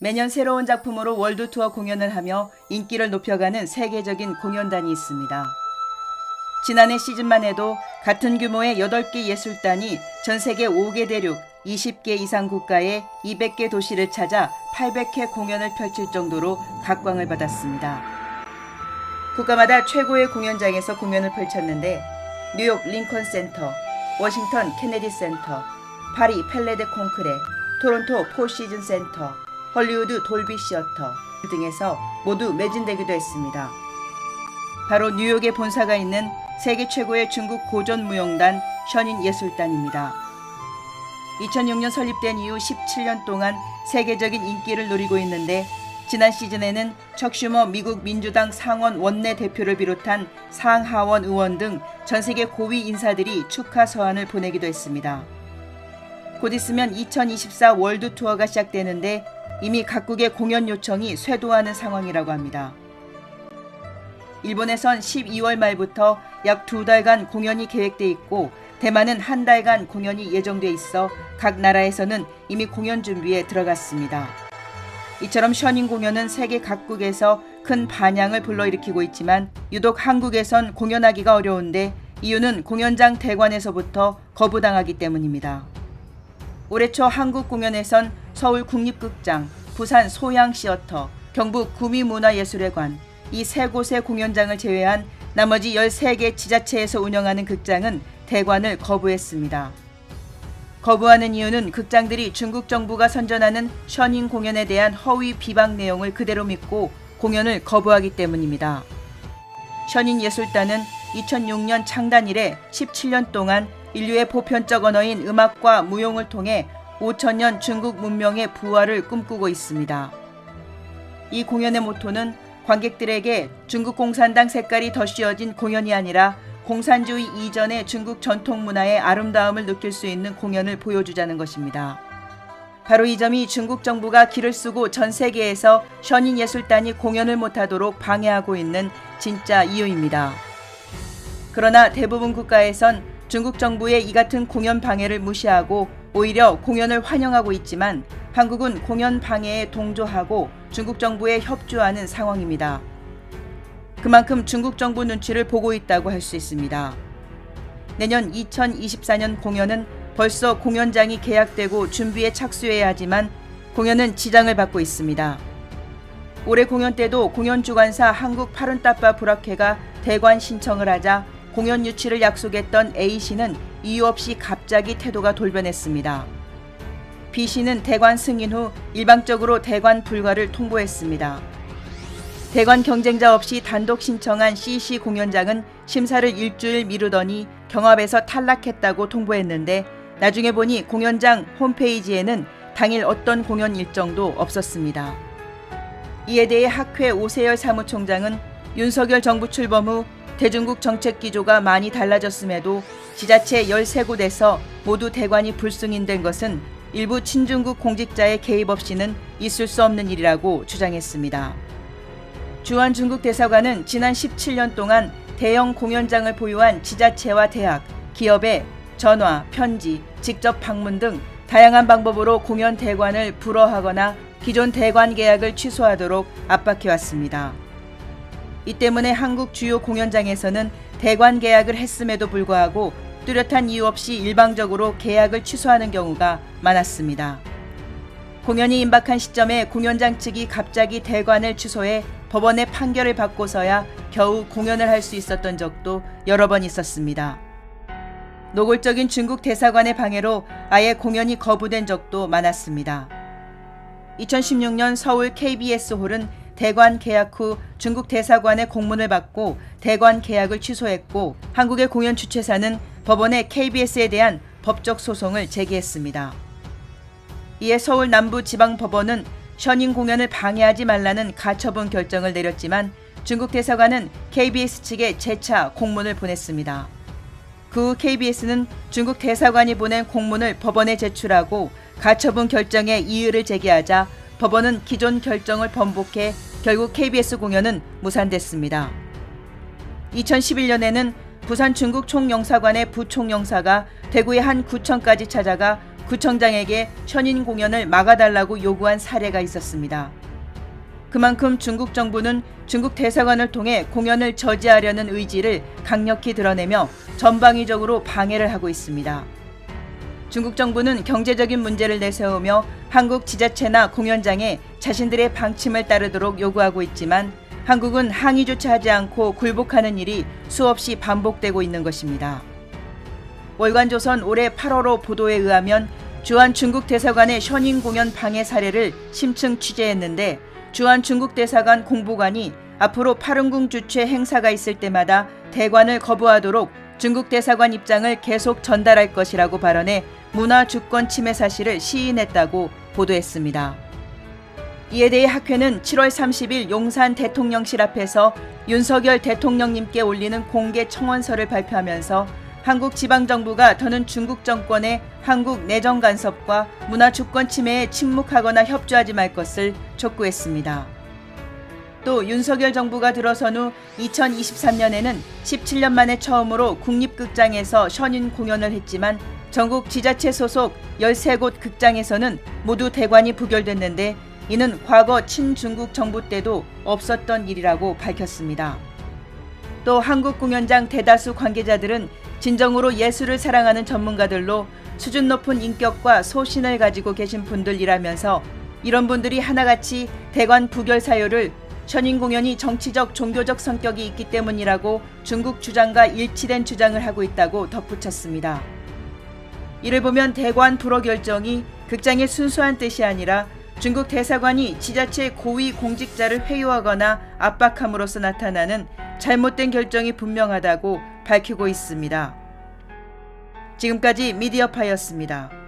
매년 새로운 작품으로 월드 투어 공연을 하며 인기를 높여가는 세계적인 공연단이 있습니다. 지난해 시즌만 해도 같은 규모의 8개 예술단이 전 세계 5개 대륙 20개 이상 국가의 200개 도시를 찾아 800회 공연을 펼칠 정도로 각광을 받았습니다. 국가마다 최고의 공연장에서 공연을 펼쳤는데 뉴욕 링컨 센터, 워싱턴 케네디 센터, 파리 펠레 데 콩크레, 토론토 포 시즌 센터, 헐리우드 돌비 시어터 등에서 모두 매진되기도 했습니다. 바로 뉴욕에 본사가 있는 세계 최고의 중국 고전 무용단 션인 예술단입니다. 2006년 설립된 이후 17년 동안 세계적인 인기를 누리고 있는데 지난 시즌에는 척 슈머 미국 민주당 상원 원내대표를 비롯한 상하원 의원 등 전 세계 고위 인사들이 축하 서한을 보내기도 했습니다. 곧 있으면 2024 월드 투어가 시작되는데 이미 각국의 공연 요청이 쇄도하는 상황이라고 합니다. 일본에선 12월 말부터 약 2달간 공연이 계획돼 있고 대만은 한 달간 공연이 예정돼 있어 각 나라에서는 이미 공연 준비에 들어갔습니다. 이처럼 션인 공연은 세계 각국에서 큰 반향을 불러일으키고 있지만 유독 한국에선 공연하기가 어려운데 이유는 공연장 대관에서부터 거부당하기 때문입니다. 올해 초 한국 공연에선 서울 국립극장, 부산 소양시어터, 경북 구미문화예술회관 이 세 곳의 공연장을 제외한 나머지 13개 지자체에서 운영하는 극장은 대관을 거부했습니다. 거부하는 이유는 극장들이 중국 정부가 선전하는 션인 공연에 대한 허위 비방 내용을 그대로 믿고 공연을 거부하기 때문입니다. 션인 예술단은 2006년 창단 이래 17년 동안 인류의 보편적 언어인 음악과 무용을 통해 5천년 중국 문명의 부활을 꿈꾸고 있습니다. 이 공연의 모토는 관객들에게 중국 공산당 색깔이 더 씌워진 공연이 아니라 공산주의 이전의 중국 전통 문화의 아름다움을 느낄 수 있는 공연을 보여주자는 것입니다. 바로 이 점이 중국 정부가 기를 쓰고 전 세계에서 션인 예술단이 공연을 못하도록 방해하고 있는 진짜 이유입니다. 그러나 대부분 국가에선 중국 정부의 이 같은 공연 방해를 무시하고 오히려 공연을 환영하고 있지만 한국은 공연 방해에 동조하고 중국 정부에 협조하는 상황입니다. 그만큼 중국 정부 눈치를 보고 있다고 할 수 있습니다. 내년 2024년 공연은 벌써 공연장이 계약되고 준비에 착수해야 하지만 공연은 지장을 받고 있습니다. 올해 공연 때도 공연주관사 한국 파룬따빠 불학회가 대관 신청을 하자 공연 유치를 약속했던 A씨는 이유 없이 갑자기 태도가 돌변했습니다. B씨는 대관 승인 후 일방적으로 대관 불가를 통보했습니다. 대관 경쟁자 없이 단독 신청한 C씨 공연장은 심사를 일주일 미루더니 경합에서 탈락했다고 통보했는데 나중에 보니 공연장 홈페이지에는 당일 어떤 공연 일정도 없었습니다. 이에 대해 학회 오세열 사무총장은 윤석열 정부 출범 후 대중국 정책 기조가 많이 달라졌음에도 지자체 13곳에서 모두 대관이 불승인된 것은 일부 친중국 공직자의 개입 없이는 있을 수 없는 일이라고 주장했습니다. 주한 중국 대사관은 지난 17년 동안 대형 공연장을 보유한 지자체와 대학, 기업에 전화, 편지, 직접 방문 등 다양한 방법으로 공연 대관을 불허하거나 기존 대관 계약을 취소하도록 압박해왔습니다. 이 때문에 한국 주요 공연장에서는 대관 계약을 했음에도 불구하고 뚜렷한 이유 없이 일방적으로 계약을 취소하는 경우가 많았습니다. 공연이 임박한 시점에 공연장 측이 갑자기 대관을 취소해 법원의 판결을 받고서야 겨우 공연을 할 수 있었던 적도 여러 번 있었습니다. 노골적인 중국 대사관의 방해로 아예 공연이 거부된 적도 많았습니다. 2016년 서울 KBS 홀은 대관 계약 후 중국 대사관의 공문을 받고 대관 계약을 취소했고 한국의 공연 주최사는 법원에 KBS에 대한 법적 소송을 제기했습니다. 이에 서울 남부지방법원은 션인 공연을 방해하지 말라는 가처분 결정을 내렸지만 중국 대사관은 KBS 측에 재차 공문을 보냈습니다. 그 후 KBS는 중국 대사관이 보낸 공문을 법원에 제출하고 가처분 결정에 이의를 제기하자 법원은 기존 결정을 번복해 결국 KBS 공연은 무산됐습니다. 2011년에는 부산 중국 총영사관의 부총영사가 대구의 한 구청까지 찾아가 구청장에게 션인 공연을 막아달라고 요구한 사례가 있었습니다. 그만큼 중국 정부는 중국 대사관을 통해 공연을 저지하려는 의지를 강력히 드러내며 전방위적으로 방해를 하고 있습니다. 중국 정부는 경제적인 문제를 내세우며 한국 지자체나 공연장에 자신들의 방침을 따르도록 요구하고 있지만 한국은 항의조차 하지 않고 굴복하는 일이 수없이 반복되고 있는 것입니다. 월간조선 올해 8월호 보도에 의하면 주한 중국 대사관의 션인 공연 방해 사례를 심층 취재했는데 주한 중국 대사관 공보관이 앞으로 파룬궁 주최 행사가 있을 때마다 대관을 거부하도록 중국 대사관 입장을 계속 전달할 것이라고 발언해 문화 주권 침해 사실을 시인했다고 보도했습니다. 이에 대해 학회는 7월 30일 용산 대통령실 앞에서 윤석열 대통령님께 올리는 공개 청원서를 발표하면서 한국 지방정부가 더는 중국 정권의 한국 내정 간섭과 문화 주권 침해에 침묵하거나 협조하지 말 것을 촉구했습니다. 또 윤석열 정부가 들어선 후 2023년에는 17년 만에 처음으로 국립극장에서 션인 공연을 했지만 전국 지자체 소속 13곳 극장에서는 모두 대관이 부결됐는데 이는 과거 친중국 정부 때도 없었던 일이라고 밝혔습니다. 또 한국 공연장 대다수 관계자들은 진정으로 예술을 사랑하는 전문가들로 수준 높은 인격과 소신을 가지고 계신 분들이라면서 이런 분들이 하나같이 대관 부결 사유를 션인 공연이 정치적 종교적 성격이 있기 때문이라고 중국 주장과 일치된 주장을 하고 있다고 덧붙였습니다. 이를 보면 대관 불허 결정이 극장의 순수한 뜻이 아니라 중국 대사관이 지자체 고위 공직자를 회유하거나 압박함으로써 나타나는 잘못된 결정이 분명하다고 밝히고 있습니다. 지금까지 미디어파이였습니다.